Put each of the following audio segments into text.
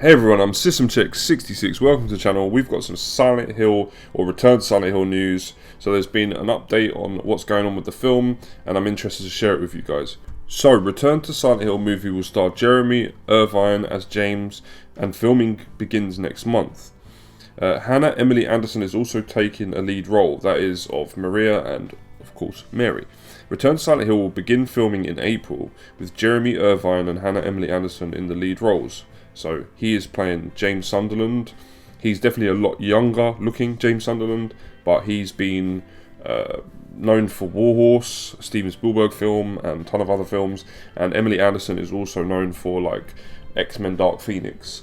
Hey everyone, I'm SystemCheck66. Welcome to the channel. We've got some Silent Hill or Return to Silent Hill news. So there's been an update on what's going on with the film, and I'm interested to share it with you guys. So, Return to Silent Hill movie will star Jeremy Irvine as James, and filming begins next month. Hannah Emily Anderson is also taking a lead role, that is of Maria and of course Mary. Return to Silent Hill will begin filming in April, with Jeremy Irvine and Hannah Emily Anderson in the lead roles. So he is playing James Sunderland. He's definitely a lot younger looking James Sunderland, but he's been known for Warhorse, a Steven Spielberg film, and a ton of other films. And Emily Anderson is also known for like X-Men Dark Phoenix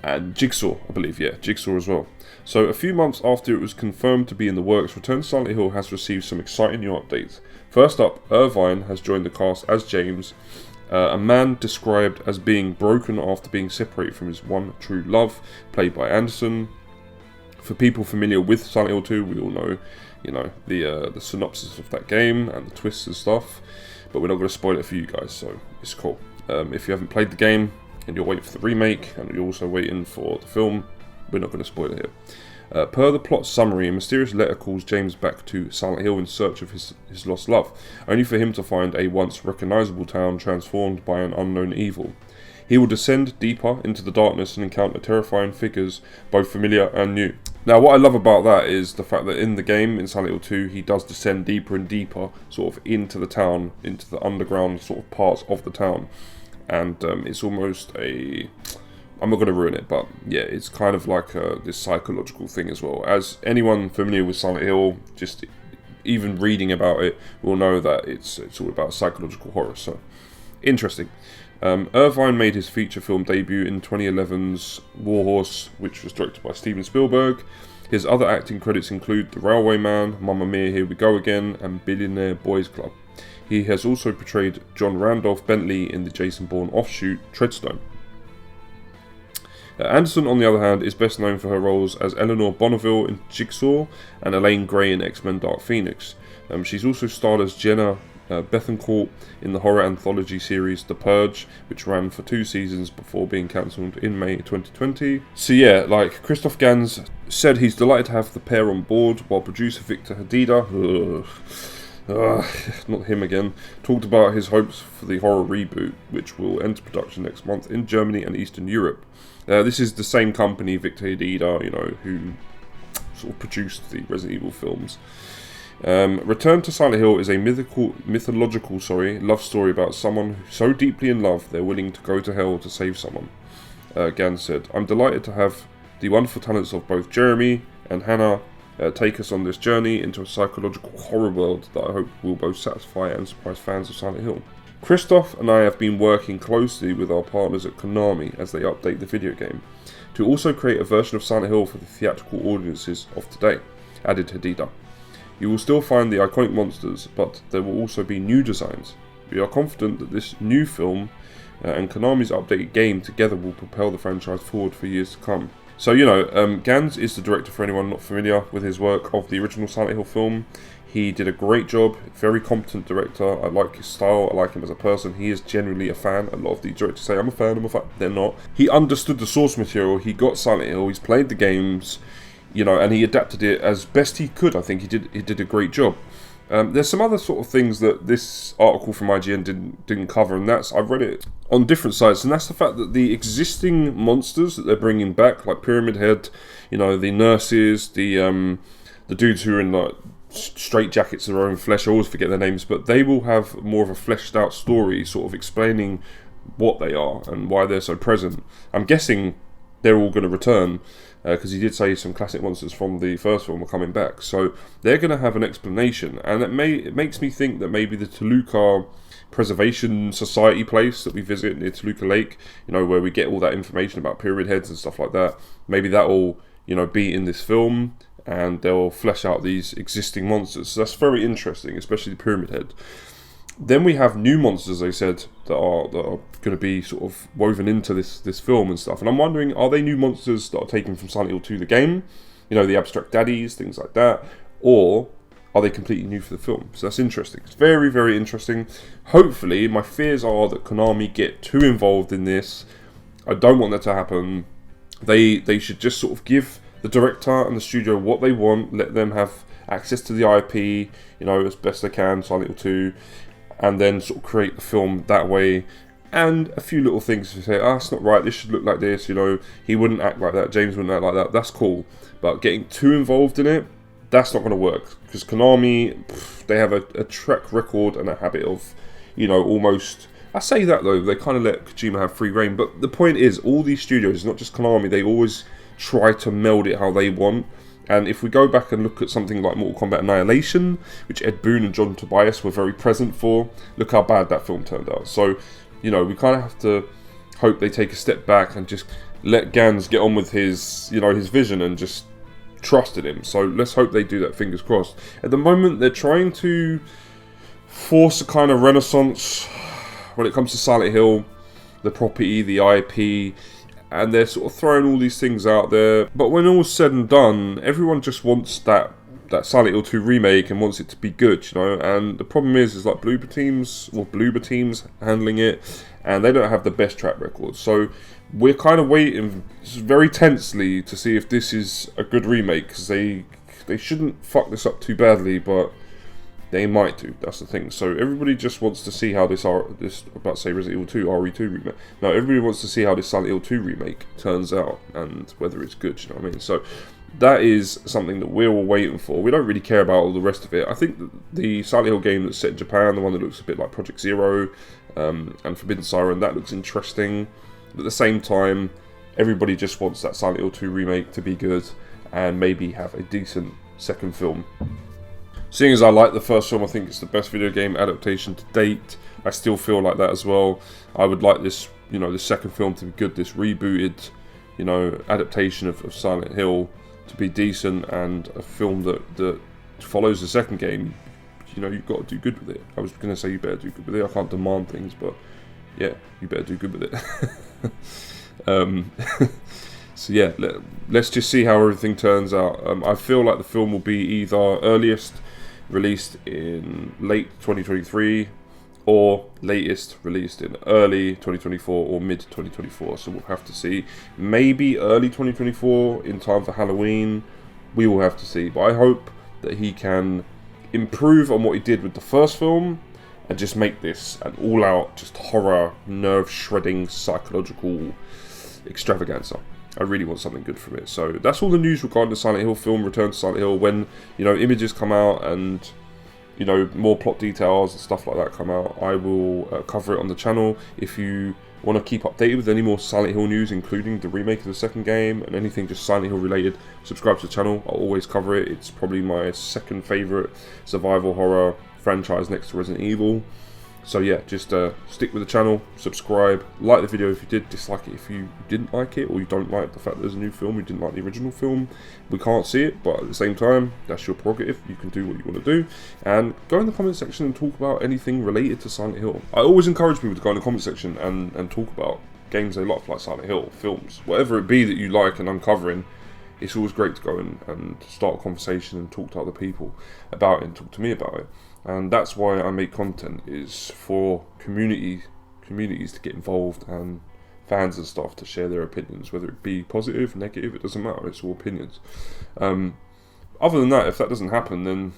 and Jigsaw, I believe, yeah, Jigsaw as well. So a few months after it was confirmed to be in the works, Return to Silent Hill has received some exciting new updates. First up, Irvine has joined the cast as James, a man described as being broken after being separated from his one true love, played by Anderson. For people familiar with Silent Hill 2, we all know, the synopsis of that game and the twists and stuff, but we're not going to spoil it for you guys, so it's cool. If you haven't played the game and you're waiting for the remake and you're also waiting for the film, we're not going to spoil it here. Per the plot summary, a mysterious letter calls James back to Silent Hill in search of his lost love, only for him to find a once recognisable town transformed by an unknown evil. He will descend deeper into the darkness and encounter terrifying figures, both familiar and new. Now, what I love about that is the fact that in the game, in Silent Hill 2, he does descend deeper and deeper, sort of into the town, into the underground sort of parts of the town. And it's almost a... I'm not going to ruin it, but yeah, it's kind of like this psychological thing as well. As anyone familiar with Silent Hill, just even reading about it, will know that it's all about psychological horror. So, interesting. Irvine made his feature film debut in 2011's Warhorse, which was directed by Steven Spielberg. His other acting credits include The Railway Man, Mamma Mia, Here We Go Again, and Billionaire Boys Club. He has also portrayed John Randolph Bentley in the Jason Bourne offshoot Treadstone. Anderson, on the other hand, is best known for her roles as Eleanor Bonneville in Jigsaw and Elaine Gray in X-Men Dark Phoenix. She's also starred as Jenna Bethencourt in the horror anthology series The Purge, which ran for 2 seasons before being cancelled in May 2020. So yeah, like Cristophe Gans said, he's delighted to have the pair on board, while producer Victor Hadida, not him again, talked about his hopes for the horror reboot, which will enter production next month in Germany and Eastern Europe. This is the same company, Victor Hadida, who sort of produced the Resident Evil films. Return to Silent Hill is a mythological love story about someone so deeply in love they're willing to go to hell to save someone. Gans said, "I'm delighted to have the wonderful talents of both Jeremy and Hannah take us on this journey into a psychological horror world that I hope will both satisfy and surprise fans of Silent Hill." Cristophe and I have been working closely with our partners at Konami as they update the video game, to also create a version of Silent Hill for the theatrical audiences of today, added Hadida. "You will still find the iconic monsters, but there will also be new designs. We are confident that this new film and Konami's updated game together will propel the franchise forward for years to come." So, Gans is the director, for anyone not familiar with his work, of the original Silent Hill film. He did a great job, very competent director. I like his style, I like him as a person. He is genuinely a fan. A lot of the directors say, I'm a fan. They're not. He understood the source material, he got Silent Hill, he's played the games, and he adapted it as best he could. I think he did a great job. There's some other sort of things that this article from IGN didn't cover, and I've read it on different sites, and that's the fact that the existing monsters that they're bringing back, like Pyramid Head, the nurses, the dudes who are in like straight jackets of their own flesh, I always forget their names, but they will have more of a fleshed out story, sort of explaining what they are and why they're so present. I'm guessing they're all going to return, because he did say some classic monsters from the first film are coming back, so they're going to have an explanation, and it makes me think that maybe the Toluca Preservation Society place that we visit near Toluca Lake, where we get all that information about pyramid heads and stuff like that, maybe that will be in this film, and they'll flesh out these existing monsters. So that's very interesting, especially the Pyramid Head. Then we have new monsters, they said, that are going to be sort of woven into this film and stuff. And I'm wondering, are they new monsters that are taken from Silent Hill 2, the game? The abstract daddies, things like that. Or are they completely new for the film? So that's interesting. It's very, very interesting. Hopefully, my fears are that Konami get too involved in this I don't want that to happen. They should just sort of give the director and the studio what they want, let them have access to the IP, as best they can, Silent Hill 2, and then sort of create the film that way. And a few little things to say, it's not right, this should look like this, he wouldn't act like that, James wouldn't act like that, that's cool. But getting too involved in it, that's not going to work. Because Konami, they have a track record and a habit of, almost... I say that though, they kind of let Kojima have free reign. But the point is, all these studios, not just Konami, they always try to meld it how they want. And if we go back and look at something like Mortal Kombat Annihilation, which Ed Boon and John Tobias were very present for, look how bad that film turned out. So, we kind of have to hope they take a step back and just let Gans get on with his, his vision and just trust in him. So let's hope they do that, fingers crossed. At the moment, they're trying to force a kind of renaissance when it comes to Silent Hill, the property, the IP, and they're sort of throwing all these things out there. But when all's said and done, everyone just wants that Silent Hill 2 remake and wants it to be good, and the problem is like Bloober Teams handling it, and they don't have the best track record. So we're kind of waiting very tensely to see if this is a good remake, because they shouldn't fuck this up too badly, but they might do. That's the thing. So everybody just wants to see how this Resident Evil 2 RE2 remake. No, everybody wants to see how this Silent Hill 2 remake turns out and whether it's good. You know what I mean? So that is something that we're all waiting for. We don't really care about all the rest of it. I think the Silent Hill game that's set in Japan, the one that looks a bit like Project Zero and Forbidden Siren, that looks interesting. But at the same time, everybody just wants that Silent Hill 2 remake to be good and maybe have a decent second film. Seeing as I like the first film, I think it's the best video game adaptation to date. I still feel like that as well. I would like this, the second film to be good, this rebooted, adaptation of Silent Hill to be decent, and a film that follows the second game. You've got to do good with it. I was going to say you better do good with it. I can't demand things, but yeah, you better do good with it. So yeah, let's just see how everything turns out. I feel like the film will be either earliest released in late 2023 or latest released in early 2024 or mid 2024. So we'll have to see. Maybe early 2024 in time for Halloween. We will have to see. But I hope that he can improve on what he did with the first film and just make this an all-out, just horror, nerve-shredding, psychological extravaganza. I really want something good from it. So that's all the news regarding the Silent Hill film, Return to Silent Hill. When, images come out and, more plot details and stuff like that come out, I will cover it on the channel. If you want to keep updated with any more Silent Hill news, including the remake of the second game and anything just Silent Hill related, subscribe to the channel. I'll always cover it. It's probably my second favourite survival horror franchise next to Resident Evil. So yeah, just stick with the channel, subscribe, like the video if you did, dislike it if you didn't like it, or you don't like the fact there's a new film, you didn't like the original film. We can't see it, but at the same time, that's your prerogative. You can do what you want to do, and go in the comment section and talk about anything related to Silent Hill. I always encourage people to go in the comment section and talk about games they love, like Silent Hill, films, whatever it be that you like and I'm covering. It's always great to go and start a conversation and talk to other people about it and talk to me about it. And that's why I make content, is for communities to get involved and fans and stuff to share their opinions, whether it be positive, negative, it doesn't matter, it's all opinions. Other than that, if that doesn't happen, then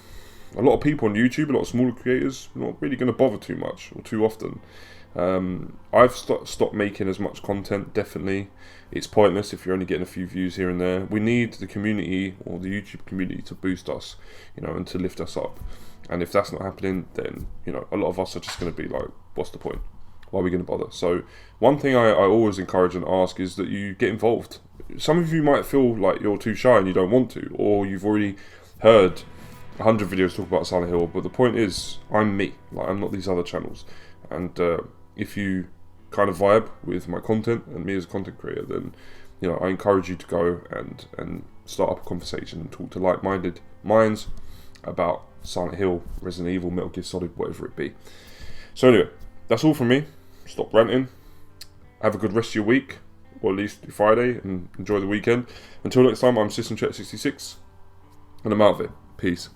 a lot of people on YouTube, a lot of smaller creators, are not really going to bother too much or too often. I've stopped making as much content, definitely. It's pointless if you're only getting a few views here and there. We need the community, or the YouTube community, to boost us, and to lift us up. And if that's not happening, then, a lot of us are just going to be like, what's the point? Why are we going to bother? So one thing I always encourage and ask is that you get involved. Some of you might feel like you're too shy and you don't want to, or you've already heard 100 videos talk about Silent Hill, but the point is, I'm me. I'm not these other channels. And if you kind of vibe with my content and me as a content creator, then, I encourage you to go and start up a conversation and talk to like-minded minds about Silent Hill, Resident Evil, Metal Gear Solid, whatever it be. So anyway, that's all from me. Stop ranting. Have a good rest of your week, or at least your Friday, and enjoy the weekend. Until next time, I'm SystemChat66, and I'm out of it. Peace.